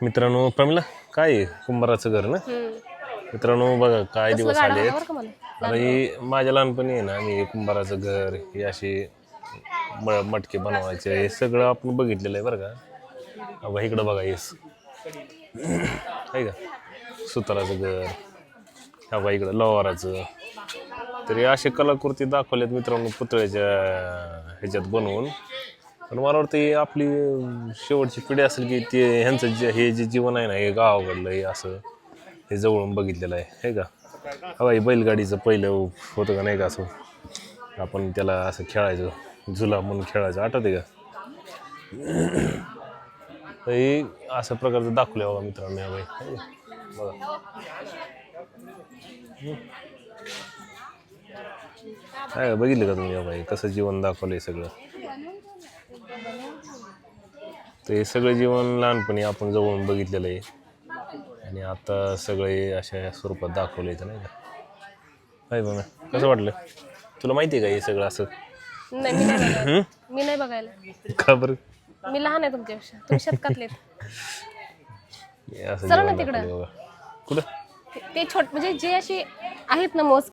मित्रांनो प्रमिला काय आहे? कुंभाराचं घर ना. मित्रांनो बघा काय दिवस आले. अरे माझ्या लहानपणी आहे ना मी कुंभाराचं घर हे असे मटके बनवायचे हे सगळं आपण बघितलेलं आहे बरं का. बघा इकडं बघा येस आहे का सुताराचं घर, हा बघा इकडं लोहाराचं. तरी असे कलाकृती दाखवल्यात मित्रांनो पुतळ्याच्या ह्याच्यात बनवून. पण मला वाटतं आपली शेवटची पिढी असेल की ते ह्यांचं हे जे जीवन आहे ना हे गावाकडलं हे असं हे जवळून बघितलेलं आहे हे का. हवा बैलगाडीचं पहिलं होतं का नाही का असं आपण त्याला असं खेळायचं झुला म्हणून खेळायचं आठवते का. तर हे अशा प्रकारचं दाखवलं बघा मित्रांनो या बाई बघा. काय बघितलं का तुम्ही या बाई कसं जीवन दाखवलंय सगळं. तर हे सगळं जीवन लहानपणी आपण जवळून बघितलेलं आहे आणि आता सगळे अशा स्वरूपात दाखवले तर नाही का. काय बघा कसं वाटलं तुला माहिती आहे का हे सगळं असं. नाही मी नाही बघायला. का बरं. मी लहान आहे तुमच्यापेक्षा, तुम्ही शतकातले. असं चला ना जीवन तिकडं. दाखवलंय बघा. कुठं ते छोट म्हणजे जे असे आहेत ना मोज